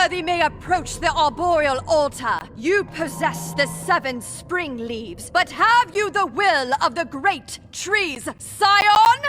worthy may approach the arboreal altar. You possess the 7 spring leaves, but have you the will of the great trees, Scion?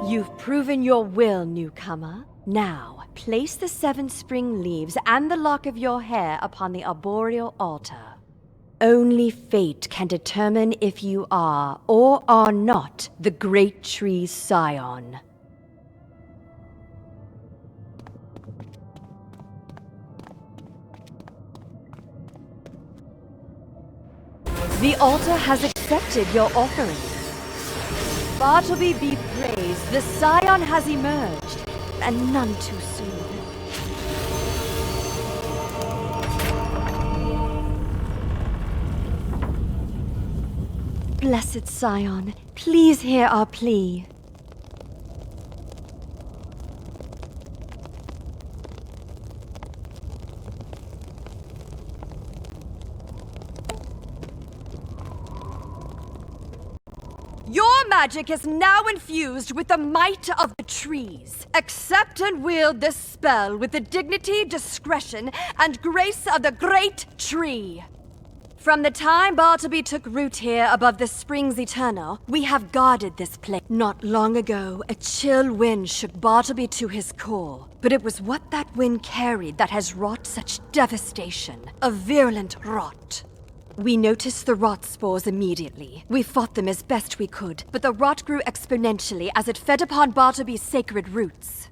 You've proven your will, newcomer. Now, place the 7 spring leaves and the lock of your hair upon the arboreal altar. Only fate can determine if you are or are not the great tree's scion. The altar has accepted your offering. Bartleby be praised, the scion has emerged, and none too soon. Blessed scion, please hear our plea. Your magic is now infused with the might of the trees. Accept and wield this spell with the dignity, discretion, and grace of the great tree. From the time Bartleby took root here above the springs eternal, we have guarded this place. Not long ago, a chill wind shook Bartleby to his core. But it was what that wind carried that has wrought such devastation. A virulent rot. We noticed the rot spores immediately. We fought them as best we could, but the rot grew exponentially as it fed upon Bartleby's sacred roots.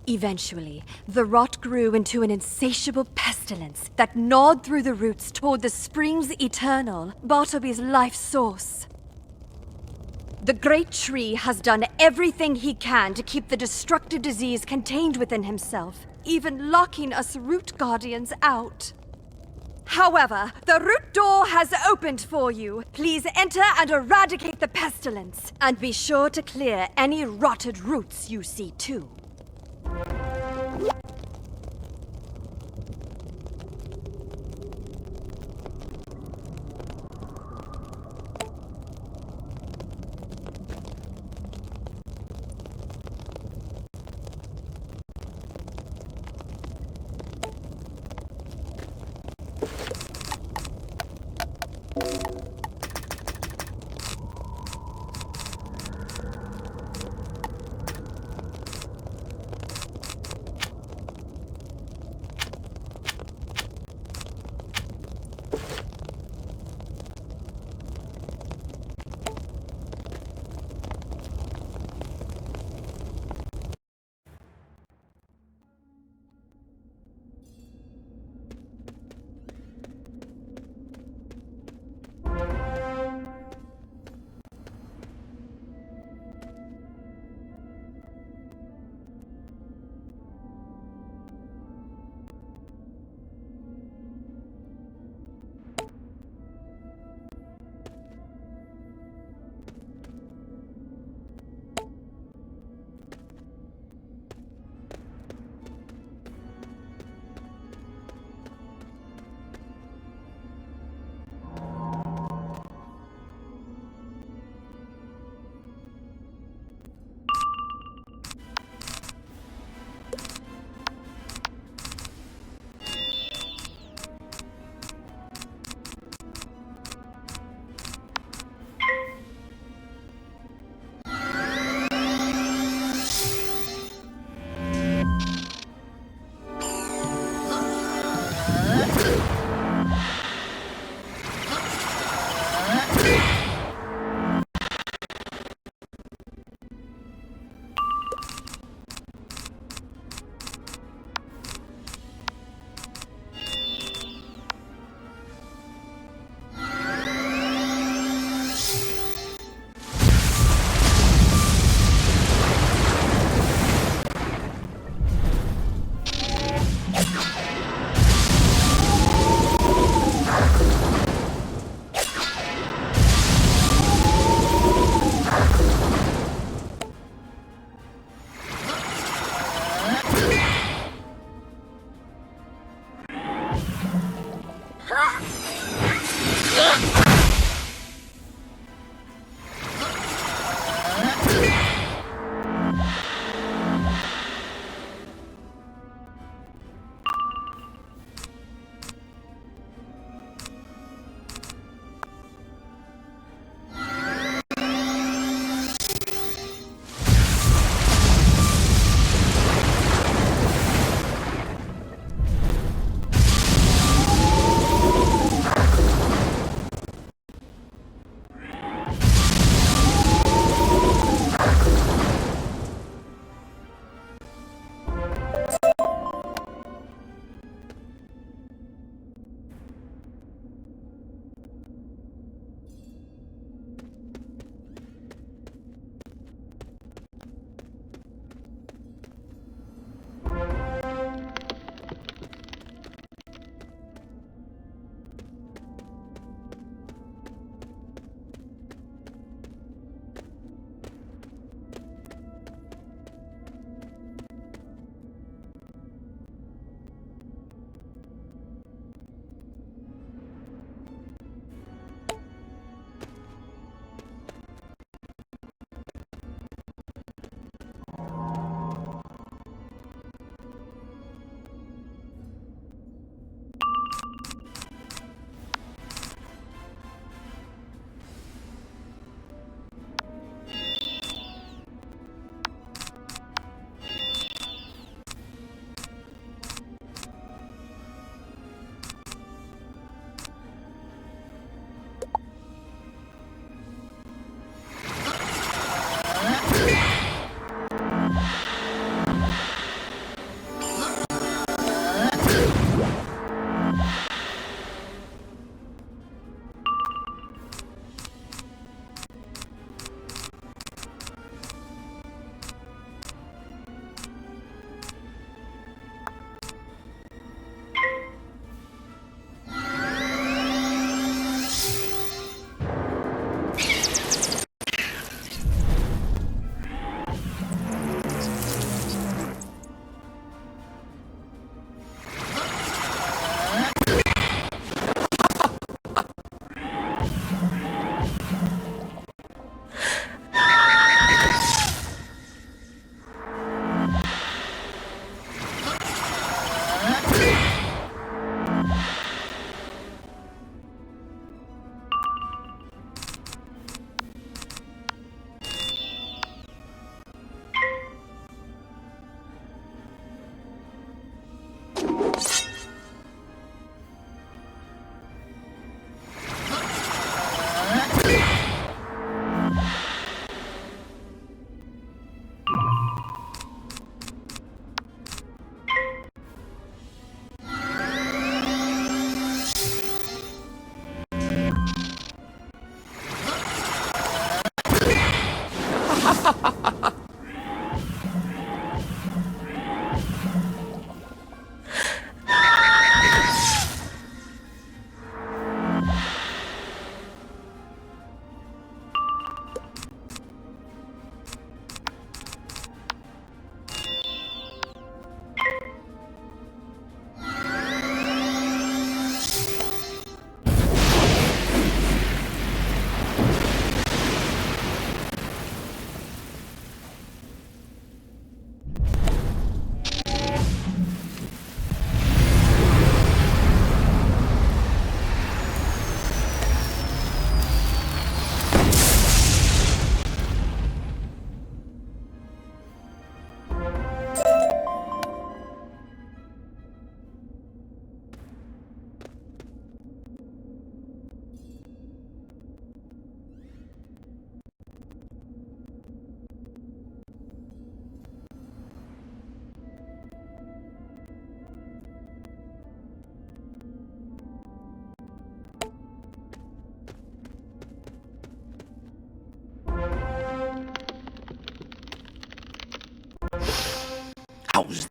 Eventually, the rot grew into an insatiable pestilence that gnawed through the roots toward the springs eternal, Bartleby's life source. The great tree has done everything he can to keep the destructive disease contained within himself, even locking us root guardians out. However, the root door has opened for you. Please enter and eradicate the pestilence, and be sure to clear any rotted roots you see too.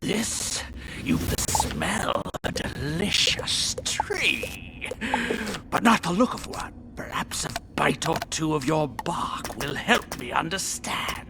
this? You've the smell of a delicious tree, but not the look of one. Perhaps a bite or two of your bark will help me understand.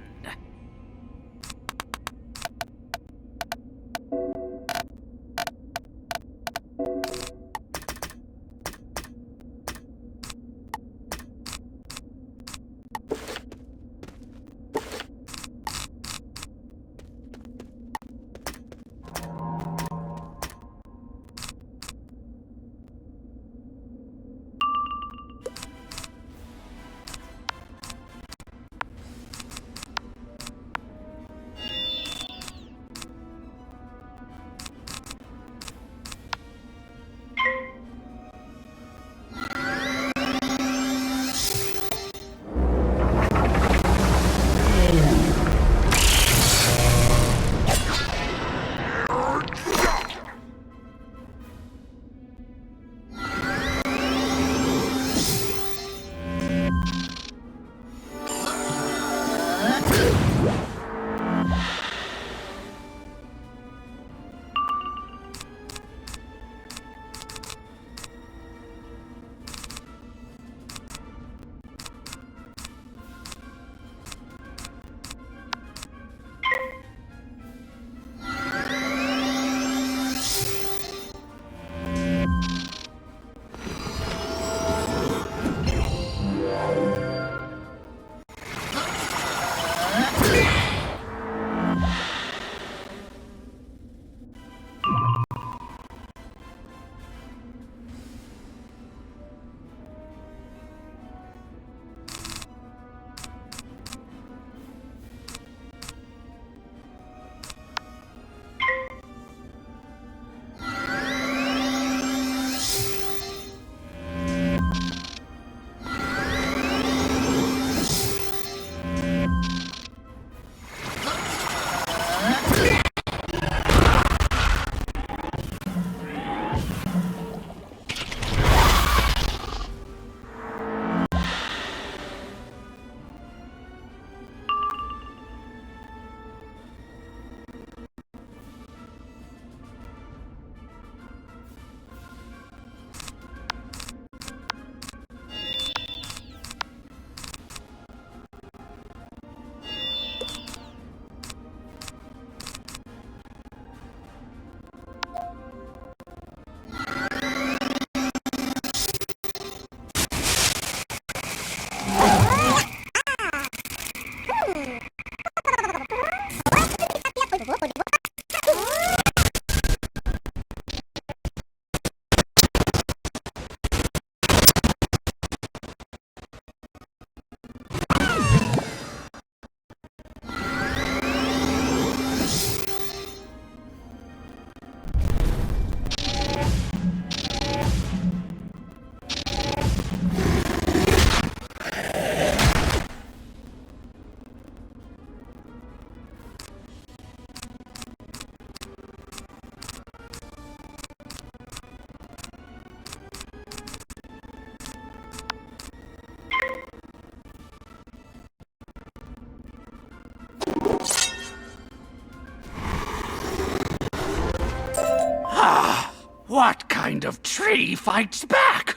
What kind of tree fights back?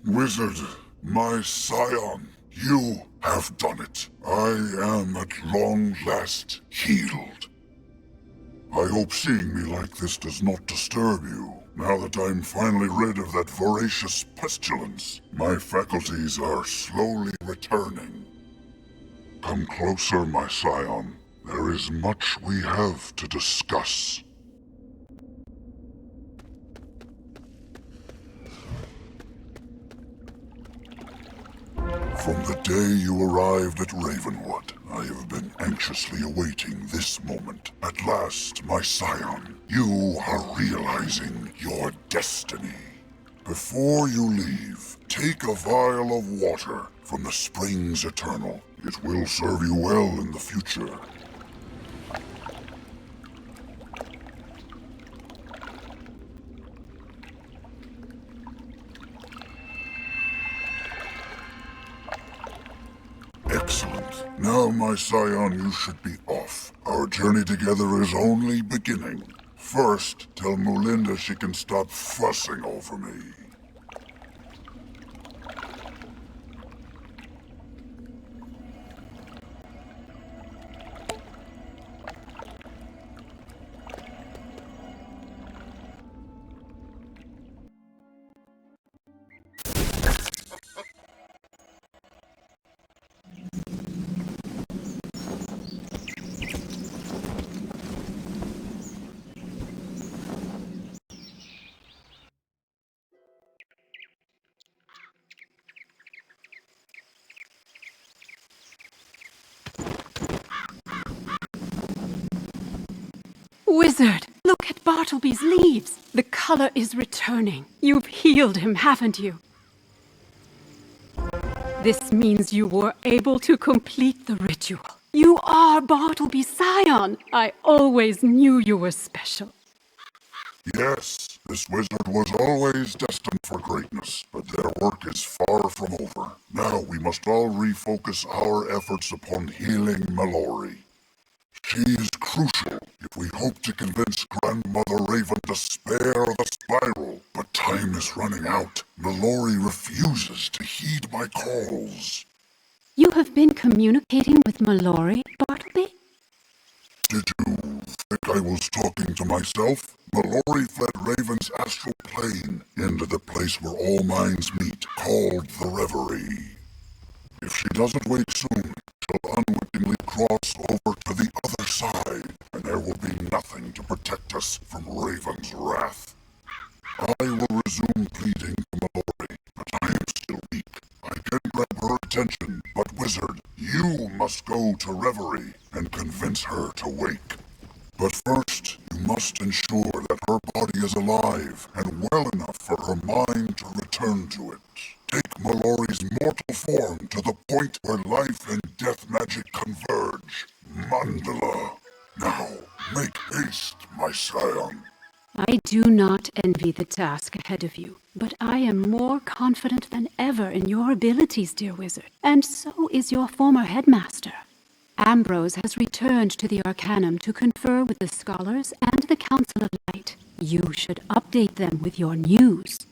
Wizard, my scion, you have done it. I am at long last healed. I hope seeing me like this does not disturb you. Now that I'm finally rid of that voracious pestilence, my faculties are slowly returning. Come closer, my scion. There is much we have to discuss. From the day you arrived at Ravenwood, I have been anxiously awaiting this moment. At last, my scion, you are realizing your destiny. Before you leave, take a vial of water from the springs eternal. It will serve you well in the future. Excellent. Now, my scion, you should be off. Our Our journey together is only beginning. First, tell Mulinda she can stop fussing over me. Wizard, look at Bartleby's leaves. The color is returning. You've healed him, haven't you? This means you were able to complete the ritual. You are Bartleby's scion. I always knew you were special. Yes, this wizard was always destined for greatness, but their work is far from over. Now we must all refocus our efforts upon healing Mallory. She is crucial if we hope to convince Grandmother Raven to spare the spiral. But time is running out. Mallory refuses to heed my calls. You have been communicating with Mallory, Bartleby? Did you think I was talking to myself? Mallory fled Raven's astral plane into the place where all minds meet, called the Reverie. If she doesn't wake soon, she'll unwittingly cross over to the other side, and there will be nothing to protect us from Raven's wrath. I will resume pleading to Mallory, but I am still weak. I can grab her attention, but Wizard, you must go to Reverie and convince her to wake. But first, you must ensure that her body is alive and well enough for her mind to return to it. Take Mallory's mortal form to the point where life and death magic converge. Mandala. Now, make haste, my scion. I do not envy the task ahead of you, but I am more confident than ever in your abilities, dear wizard, and so is your former headmaster. Ambrose has returned to the Arcanum to confer with the scholars and the Council of Light. You should update them with your news.